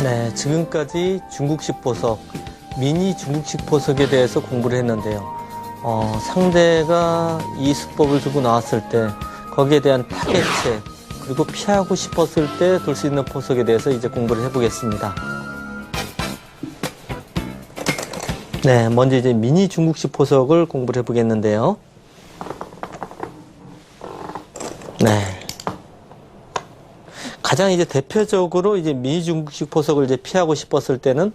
네, 지금까지 중국식 보석, 미니 중국식 보석에 대해서 공부를 했는데요. 상대가 이 수법을 들고 나왔을 때 거기에 대한 타겟체, 그리고 피하고 싶었을 때 돌 수 있는 보석에 대해서 이제 공부를 해보겠습니다. 네, 먼저 이제 미니 중국식 보석을 공부를 해보겠는데요. 네. 가장 이제 대표적으로 이제 미니 중국식 보석을 이제 피하고 싶었을 때는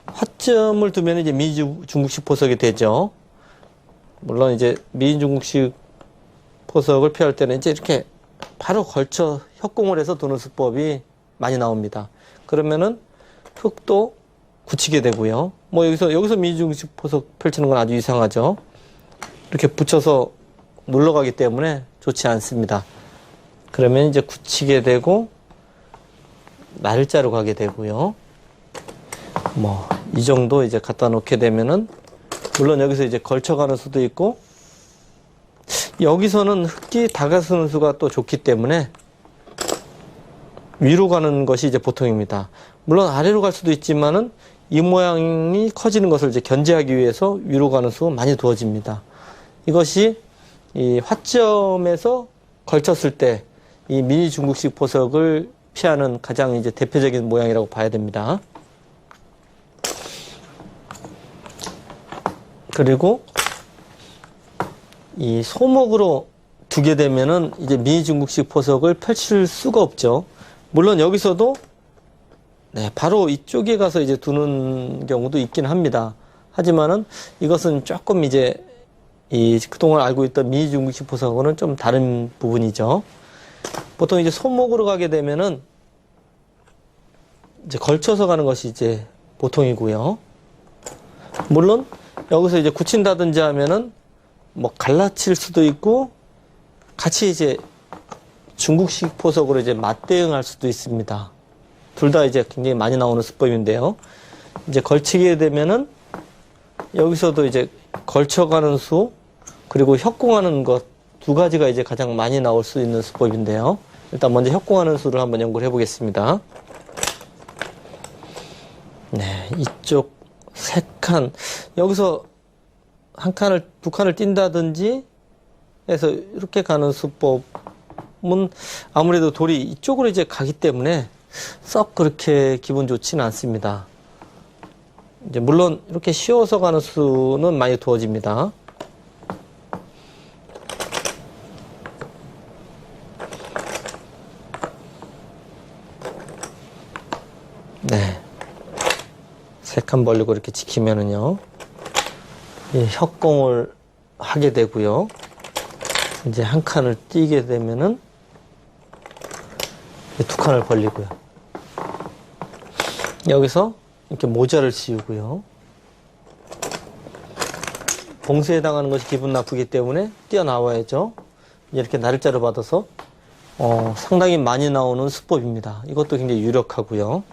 화점을 두면 이제 미니 중국식 보석이 되죠. 물론 이제 미니 중국식 보석을 피할 때는 이제 이렇게 바로 걸쳐 협공을 해서 도는 수법이 많이 나옵니다. 그러면은 흙도 굳히게 되고요. 뭐 여기서 미니 중국식 보석 펼치는 건 아주 이상하죠. 이렇게 붙여서 눌러가기 때문에 좋지 않습니다. 그러면 이제 굳히게 되고 날짜로 가게 되고요. 뭐 이 정도 이제 갖다 놓게 되면은 물론 여기서 이제 걸쳐가는 수도 있고, 여기서는 흙이 다가서는 수가 또 좋기 때문에 위로 가는 것이 이제 보통입니다. 물론 아래로 갈 수도 있지만은 이 모양이 커지는 것을 이제 견제하기 위해서 위로 가는 수가 많이 두어집니다. 이것이 이 화점에서 걸쳤을 때 이 미니 중국식 보석을 피하는 가장 이제 대표적인 모양이라고 봐야 됩니다. 그리고 이 소목으로 두게 되면은 이제 미니 중국식 보석을 펼칠 수가 없죠. 물론 여기서도 네, 바로 이쪽에 가서 이제 두는 경우도 있긴 합니다. 하지만은 이것은 조금 이제 그동안 알고 있던 미니 중국식 보석과는 좀 다른 부분이죠. 보통 이제 손목으로 가게 되면은 이제 걸쳐서 가는 것이 이제 보통이고요. 물론 여기서 이제 굳힌다든지 하면은 뭐 갈라칠 수도 있고 같이 이제 중국식 보석으로 이제 맞대응할 수도 있습니다. 둘 다 이제 굉장히 많이 나오는 수법인데요. 이제 걸치게 되면은 여기서도 이제 걸쳐가는 수, 그리고 협공하는 것 두 가지가 이제 가장 많이 나올 수 있는 수법인데요. 일단 먼저 협공하는 수를 한번 연구를 해보겠습니다. 네, 이쪽 세 칸, 여기서 한 칸을, 두 칸을 띈다든지 해서 이렇게 가는 수법은 아무래도 돌이 이쪽으로 이제 가기 때문에 썩 그렇게 기분 좋지는 않습니다. 이제 물론 이렇게 쉬워서 가는 수는 많이 두어집니다. 네. 세 칸 벌리고 이렇게 지키면은요, 이 협공을 하게 되고요. 이제 한 칸을 띄게 되면은 두 칸을 벌리고요. 여기서 이렇게 모자를 씌우고요. 봉쇄에 해당하는 것이 기분 나쁘기 때문에 뛰어나와야죠. 이렇게 날짜를 받아서 상당히 많이 나오는 수법입니다. 이것도 굉장히 유력하고요.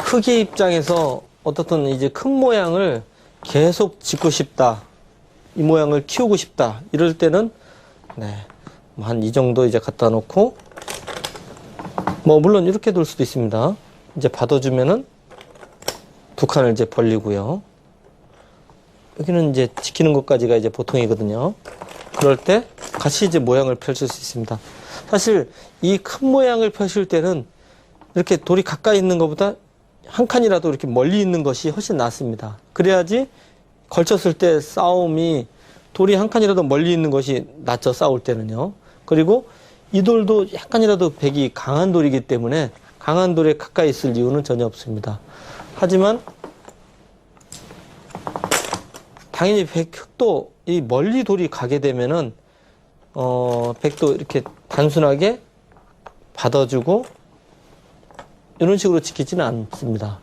흙의 입장에서 어떻든 이제 큰 모양을 계속 짓고 싶다, 이 모양을 키우고 싶다, 이럴 때는 네, 한 이 정도 이제 갖다 놓고, 뭐 물론 이렇게 둘 수도 있습니다. 이제 받아주면은 두 칸을 이제 벌리고요. 여기는 이제 지키는 것까지가 이제 보통이거든요. 그럴 때 같이 이제 모양을 펼칠 수 있습니다. 사실 이 큰 모양을 펼칠 때는 이렇게 돌이 가까이 있는 것보다 한 칸이라도 이렇게 멀리 있는 것이 훨씬 낫습니다. 그래야지 걸쳤을 때 싸움이, 돌이 한 칸이라도 멀리 있는 것이 낫죠, 싸울 때는요. 그리고 이 돌도 약간이라도 백이 강한 돌이기 때문에 강한 돌에 가까이 있을 이유는 전혀 없습니다. 하지만 당연히 흙도 이 멀리 돌이 가게 되면은 백도 이렇게 단순하게 받아주고 이런 식으로 지키지는 않습니다.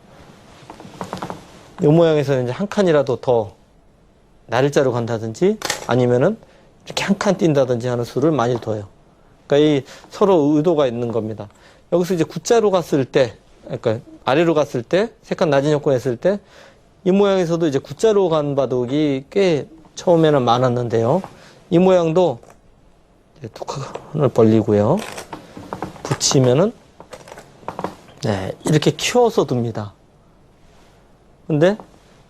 이 모양에서는 이제 한 칸이라도 더 날짜로 간다든지 아니면은 이렇게 한 칸 뛴다든지 하는 수를 많이 둬요. 그러니까 이 서로 의도가 있는 겁니다. 여기서 이제 X자로 갔을 때, 그러니까 아래로 갔을 때, 세 칸 낮은 협공했을 때, 이 모양에서도 이제 X자로 간 바둑이 꽤 처음에는 많았는데요. 이 모양도 두 칸을 벌리고요. 붙이면은 네, 이렇게 키워서 둡니다. 근데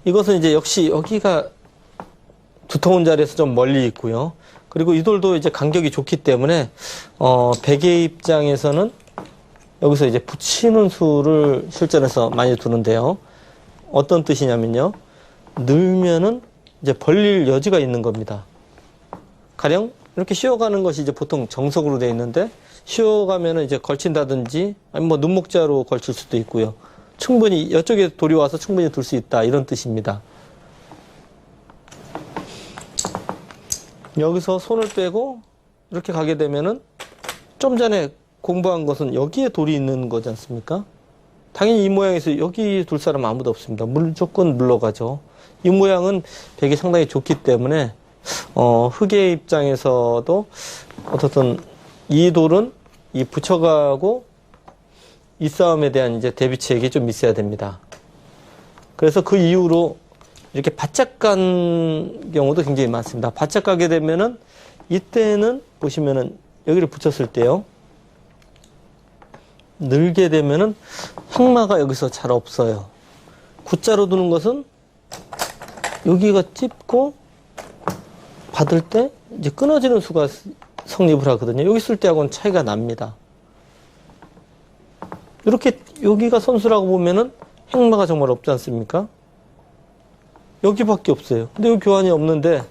이것은 이제 역시 여기가 두터운 자리에서 좀 멀리 있고요. 그리고 이 돌도 이제 간격이 좋기 때문에 베개 입장에서는 여기서 이제 붙이는 수를 실전에서 많이 두는데요. 어떤 뜻이냐면요. 늘면은 이제 벌릴 여지가 있는 겁니다. 가령 이렇게 씌워가는 것이 이제 보통 정석으로 되어 있는데 씌워가면은 이제 걸친다든지 아니면 뭐 눈목자로 걸칠 수도 있고요. 충분히 이쪽에 돌이 와서 충분히 둘 수 있다 이런 뜻입니다. 여기서 손을 빼고 이렇게 가게 되면은 좀 전에 공부한 것은 여기에 돌이 있는 거지 않습니까? 당연히 이 모양에서 여기 둘 사람 아무도 없습니다. 무조건 물러가죠. 이 모양은 베개 상당히 좋기 때문에 흑의 입장에서도 어떻든 이 돌은 이 붙여가고 이 싸움에 대한 이제 대비책이 좀 있어야 됩니다. 그래서 그 이후로 이렇게 바짝 간 경우도 굉장히 많습니다. 바짝 가게 되면은 이때는 보시면은 여기를 붙였을 때요. 늘게 되면은 항마가 여기서 잘 없어요. 구자로 두는 것은 여기가 찝고 받을 때 이제 끊어지는 수가 성립을 하거든요. 여기 쓸 때하고는 차이가 납니다. 이렇게 여기가 선수라고 보면은 행마가 정말 없지 않습니까? 여기밖에 없어요. 근데 여기 교환이 없는데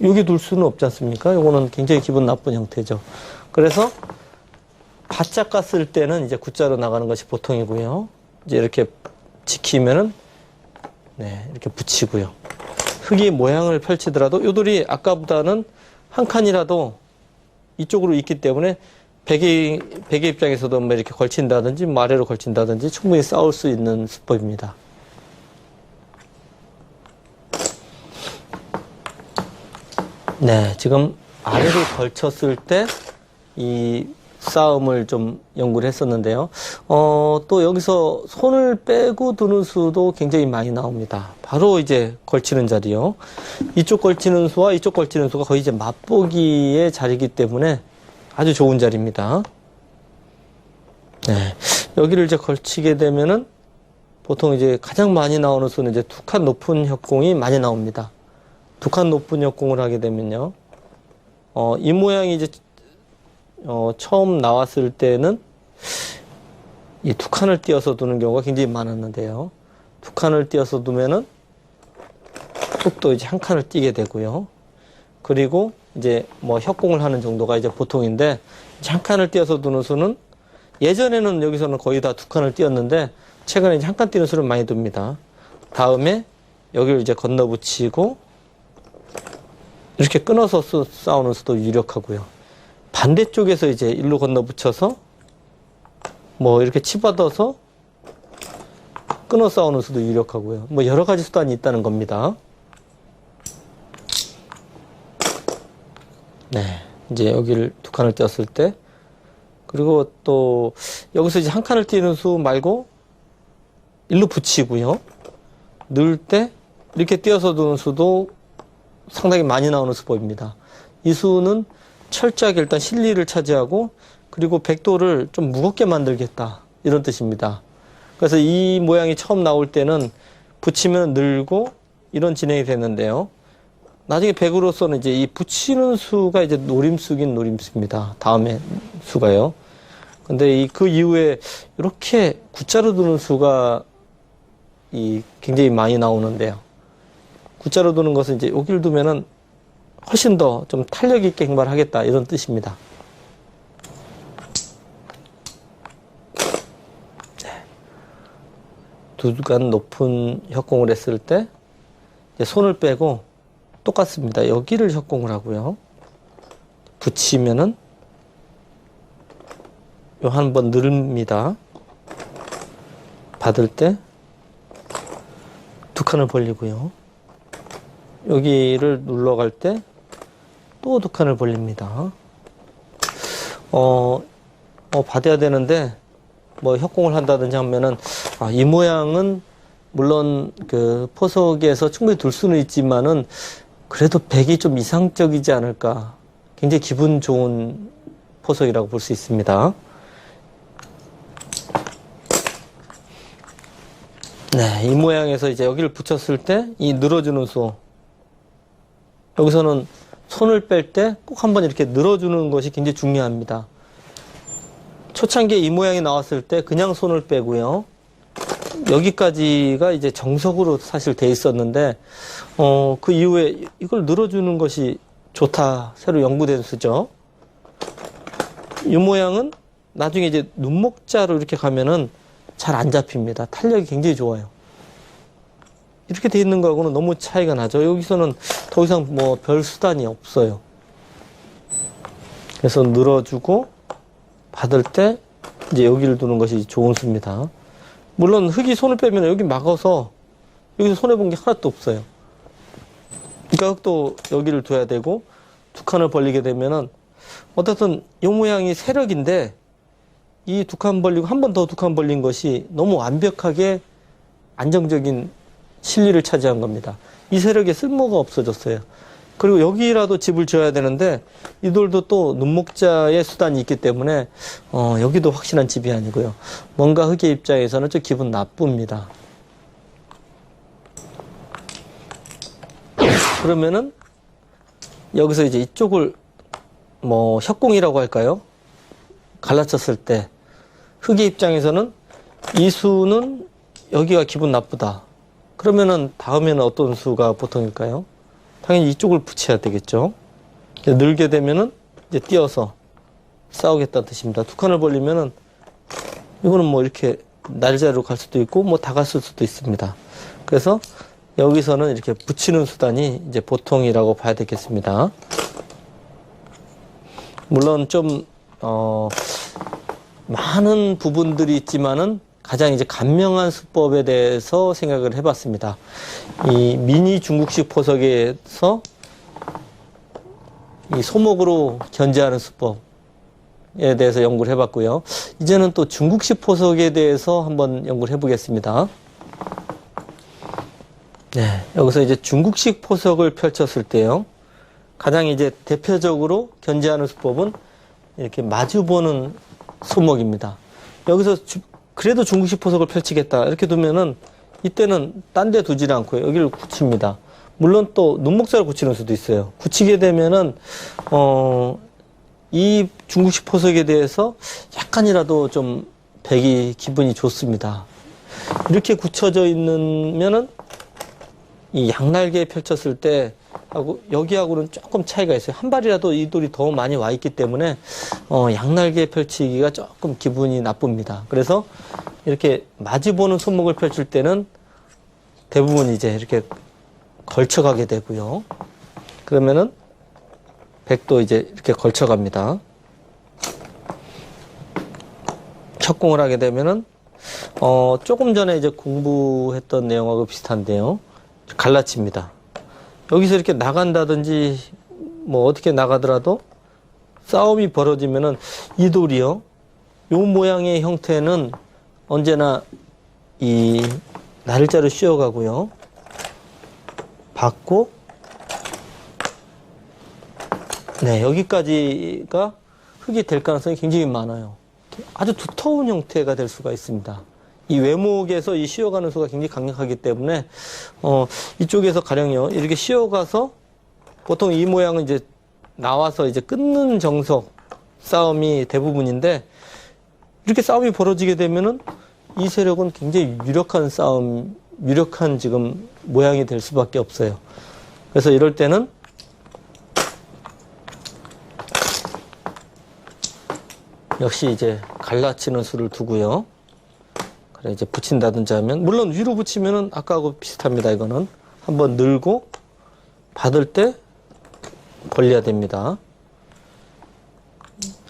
여기 둘 수는 없지 않습니까? 이거는 굉장히 기분 나쁜 형태죠. 그래서 바짝 갔을 때는 이제 구자로 나가는 것이 보통이고요. 이제 이렇게 지키면은 네, 이렇게 붙이고요. 흙이 모양을 펼치더라도 요 돌이 아까보다는 한 칸이라도 이쪽으로 있기 때문에 베개 입장에서도 뭐 이렇게 걸친다든지 뭐 아래로 걸친다든지 충분히 싸울 수 있는 수법입니다. 네, 지금 아래로 걸쳤을 때 이 싸움을 좀 연구를 했었는데요. 또 여기서 손을 빼고 두는 수도 굉장히 많이 나옵니다. 바로 이제 걸치는 자리요. 이쪽 걸치는 수와 이쪽 걸치는 수가 거의 이제 맛보기의 자리이기 때문에 아주 좋은 자리입니다. 네. 여기를 이제 걸치게 되면은 보통 이제 가장 많이 나오는 수는 이제 두 칸 높은 협공이 많이 나옵니다. 두 칸 높은 협공을 하게 되면요. 이 모양이 이제 처음 나왔을 때는 이 두 칸을 띄어서 두는 경우가 굉장히 많았는데요. 두 칸을 띄어서 두면은 또 이제 한 칸을 띄게 되고요. 그리고 이제 뭐 협공을 하는 정도가 이제 보통인데 이제 한 칸을 띄어서 두는 수는 예전에는 여기서는 거의 다 두 칸을 띄었는데 최근에 이제 한 칸 띄는 수를 많이 둡니다. 다음에 여기를 이제 건너 붙이고 이렇게 끊어서 싸우는 수도 유력하고요. 반대쪽에서 이제 일로 건너 붙여서 뭐 이렇게 치받아서 끊어 싸우는 수도 유력하고요. 뭐 여러 가지 수단이 있다는 겁니다. 네. 이제 여기를 두 칸을 띄었을 때 그리고 또 여기서 이제 한 칸을 띄는 수 말고 일로 붙이고요. 넣을 때 이렇게 띄어서 두는 수도 상당히 많이 나오는 수법입니다. 이 수는 철저하게 일단 실리를 차지하고 그리고 백도를 좀 무겁게 만들겠다 이런 뜻입니다. 그래서 이 모양이 처음 나올 때는 붙이면 늘고 이런 진행이 됐는데요. 나중에 백으로서는 이제 이 붙이는 수가 이제 노림수긴 노림수입니다. 다음에 수가요. 근데 그 이후에 이렇게 구자로 두는 수가 굉장히 많이 나오는데요. 구자로 두는 것은 이제 여기를 두면은 훨씬 더 좀 탄력 있게 행발하겠다 이런 뜻입니다. 네. 두 간 높은 협공을 했을 때 이제 손을 빼고 똑같습니다. 여기를 협공을 하고요. 붙이면은 요 한 번 누릅니다. 받을 때 두 칸을 벌리고요. 여기를 눌러갈 때 또 두 칸을 벌립니다. 받아야 되는데 뭐 협공을 한다든지 하면은 이 모양은 물론 그 포석에서 충분히 둘 수는 있지만은 그래도 100이 좀 이상적이지 않을까. 굉장히 기분 좋은 포석이라고 볼 수 있습니다. 네, 이 모양에서 이제 여기를 붙였을 때 이 늘어주는 수. 여기서는 손을 뺄 때 꼭 한번 이렇게 늘어주는 것이 굉장히 중요합니다. 초창기에 이 모양이 나왔을 때 그냥 손을 빼고요. 여기까지가 이제 정석으로 사실 돼 있었는데, 그 이후에 이걸 늘어주는 것이 좋다. 새로 연구된 수죠. 이 모양은 나중에 이제 눈목자로 이렇게 가면은 잘 안 잡힙니다. 탄력이 굉장히 좋아요. 이렇게 돼 있는 거하고는 너무 차이가 나죠. 여기서는 더 이상 뭐 별 수단이 없어요. 그래서 늘어주고 받을 때 이제 여기를 두는 것이 좋은 수입니다. 물론 흙이 손을 빼면 여기 막아서 여기서 손해본 게 하나도 없어요. 그러니까 흙도 여기를 둬야 되고 두 칸을 벌리게 되면은 어쨌든 이 모양이 세력인데 이 두 칸 벌리고 한 번 더 두 칸 벌린 것이 너무 완벽하게 안정적인 실리를 차지한 겁니다. 이 세력에 쓸모가 없어졌어요. 그리고 여기라도 집을 지어야 되는데 이 돌도 또 눈목자의 수단이 있기 때문에 여기도 확실한 집이 아니고요. 뭔가 흙의 입장에서는 좀 기분 나쁩니다. 그러면은 여기서 이제 이쪽을 뭐 협공이라고 할까요? 갈라쳤을 때 흙의 입장에서는 이 수는 여기가 기분 나쁘다. 그러면은 다음에는 어떤 수가 보통일까요? 당연히 이쪽을 붙여야 되겠죠. 늘게 되면은 이제 띄어서 싸우겠다는 뜻입니다. 두 칸을 벌리면은 이거는 뭐 이렇게 날짜로 갈 수도 있고 뭐 다 갔을 수도 있습니다. 그래서 여기서는 이렇게 붙이는 수단이 이제 보통이라고 봐야 되겠습니다. 물론 좀 많은 부분들이 있지만은 가장 이제 간명한 수법에 대해서 생각을 해봤습니다. 이 미니 중국식 포석에서 이 소목으로 견제하는 수법에 대해서 연구를 해봤고요. 이제는 또 중국식 포석에 대해서 한번 연구를 해보겠습니다. 네, 여기서 이제 중국식 포석을 펼쳤을 때요. 가장 이제 대표적으로 견제하는 수법은 이렇게 마주보는 소목입니다. 여기서 그래도 중국식 포석을 펼치겠다 이렇게 두면은 이때는 딴 데 두지 않고요. 여기를 굳힙니다. 물론 또 눈목자를 굳히는 수도 있어요. 굳히게 되면은 이 중국식 포석에 대해서 약간이라도 좀 백이 기분이 좋습니다. 이렇게 굳혀져 있으면은 이 양날개 펼쳤을 때 하고 여기하고는 조금 차이가 있어요. 한 발이라도 이 돌이 더 많이 와 있기 때문에 양날개 펼치기가 조금 기분이 나쁩니다. 그래서 이렇게 마주보는 손목을 펼칠 때는 대부분 이제 이렇게 걸쳐가게 되고요. 그러면은 백도 이제 이렇게 걸쳐갑니다. 협공을 하게 되면은 조금 전에 이제 공부했던 내용하고 비슷한데요. 갈라칩니다. 여기서 이렇게 나간다든지 뭐 어떻게 나가더라도 싸움이 벌어지면은 이 돌이요. 요 모양의 형태는 언제나 이 날짜로 씌어가고요. 받고 네, 여기까지가 흙이 될 가능성이 굉장히 많아요. 아주 두터운 형태가 될 수가 있습니다. 이 외목에서 이 씌어가는 수가 굉장히 강력하기 때문에 이쪽에서 가령요 이렇게 씌어가서 보통 이 모양은 이제 나와서 이제 끊는 정석 싸움이 대부분인데 이렇게 싸움이 벌어지게 되면은 이 세력은 굉장히 유력한 싸움, 유력한 지금 모양이 될 수밖에 없어요. 그래서 이럴 때는 역시 이제 갈라치는 수를 두고요. 그래 이제 붙인다든지 하면 물론 위로 붙이면은 아까하고 비슷합니다. 이거는 한번 늘고 받을 때 벌려야 됩니다.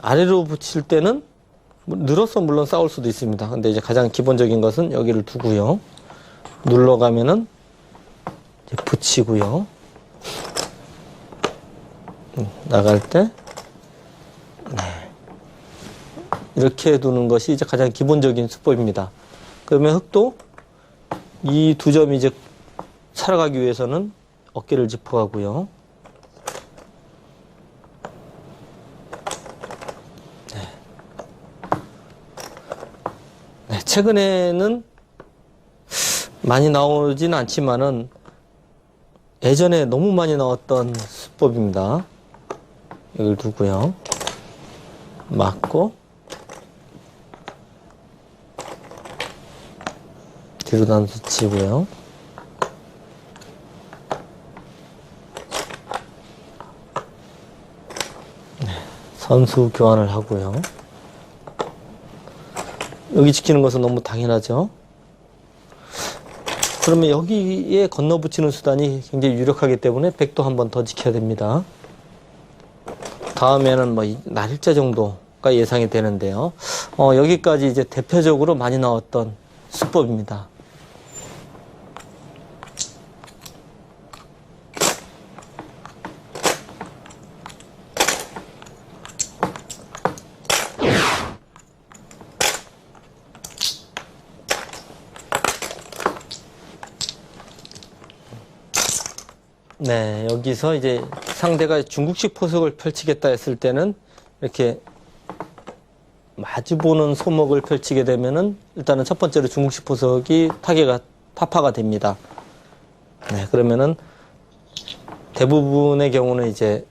아래로 붙일 때는 늘어서 물론 싸울 수도 있습니다. 근데 이제 가장 기본적인 것은 여기를 두고요. 눌러가면은 이제 붙이고요. 나갈 때 네. 이렇게 두는 것이 이제 가장 기본적인 수법입니다. 그러면 흙도 이 두 점이 이제 살아가기 위해서는 어깨를 짚어가고요. 네, 최근에는 많이 나오진 않지만은 예전에 너무 많이 나왔던 수법입니다. 여기를 두고요. 맞고 뒤로 단수 치고요. 네, 선수 교환을 하고요. 여기 지키는 것은 너무 당연하죠. 그러면 여기에 건너붙이는 수단이 굉장히 유력하기 때문에 백도 한 번 더 지켜야 됩니다. 다음에는 뭐 날일자 정도가 예상이 되는데요. 여기까지 이제 대표적으로 많이 나왔던 수법입니다. 네, 여기서 이제 상대가 중국식 포석을 펼치겠다 했을 때는 이렇게 마주보는 소목을 펼치게 되면은 일단은 첫 번째로 중국식 포석이 타파가 됩니다. 네, 그러면은 대부분의 경우는 이제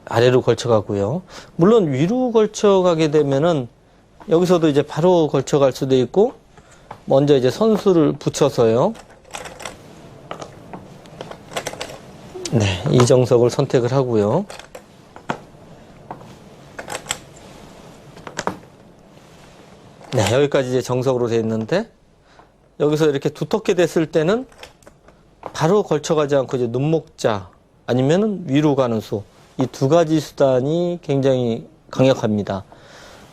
아래로 걸쳐가고요. 물론 위로 걸쳐가게 되면은 여기서도 이제 바로 걸쳐갈 수도 있고 먼저 이제 선수를 붙여서요. 네, 이 정석을 선택을 하고요. 네, 여기까지 이제 정석으로 되어 있는데 여기서 이렇게 두텁게 됐을 때는 바로 걸쳐가지 않고 이제 눈목자 아니면은 위로 가는 수, 이 두 가지 수단이 굉장히 강력합니다.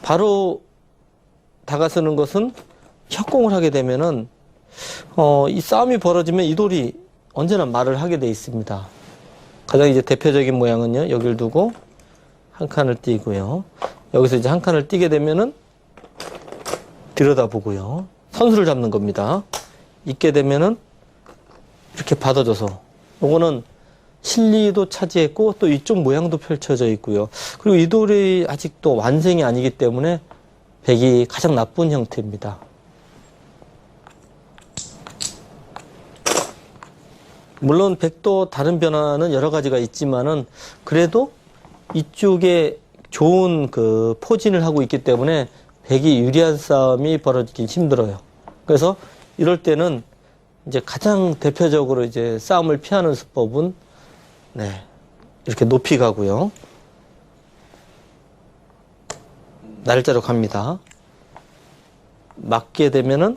바로 다가서는 것은 협공을 하게 되면은 이 싸움이 벌어지면 이 돌이 언제나 말을 하게 돼 있습니다. 가장 이제 대표적인 모양은요, 여기를 두고 한 칸을 띄고요. 여기서 이제 한 칸을 띄게 되면은 들여다보고요. 선수를 잡는 겁니다. 있게 되면은 이렇게 받아줘서 요거는 실리도 차지했고 또 이쪽 모양도 펼쳐져 있고요. 그리고 이 돌이 아직도 완성이 아니기 때문에 백이 가장 나쁜 형태입니다. 물론 백도 다른 변화는 여러 가지가 있지만은 그래도 이쪽에 좋은 그 포진을 하고 있기 때문에 백이 유리한 싸움이 벌어지긴 힘들어요. 그래서 이럴 때는 이제 가장 대표적으로 이제 싸움을 피하는 수법은 네, 이렇게 높이 가고요. 날짜로 갑니다. 맞게 되면은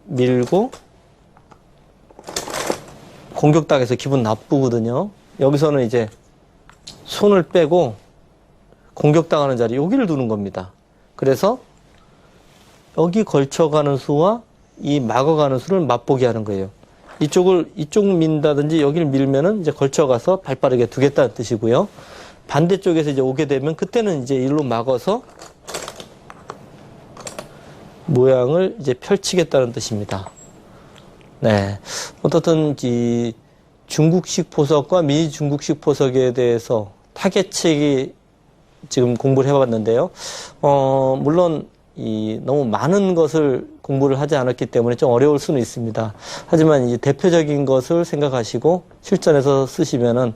밀고 공격당해서 기분 나쁘거든요. 여기서는 이제 손을 빼고 공격당하는 자리 여기를 두는 겁니다. 그래서 여기 걸쳐가는 수와 이 막아가는 수를 맛보게 하는 거예요. 이쪽 민다든지 여기를 밀면은 이제 걸쳐가서 발빠르게 두겠다는 뜻이고요. 반대쪽에서 이제 오게 되면 그때는 이제 일로 막아서 모양을 이제 펼치겠다는 뜻입니다. 네. 어떻든 이 중국식 포석과 미중국식 포석에 대해서 타겟책이 지금 공부를 해봤는데요. 물론 너무 많은 것을 공부를 하지 않았기 때문에 좀 어려울 수는 있습니다. 하지만 이 대표적인 것을 생각하시고 실전에서 쓰시면은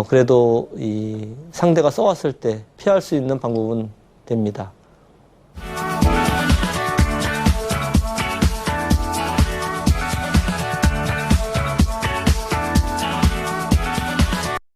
그래도 이 상대가 써왔을 때 피할 수 있는 방법은 됩니다.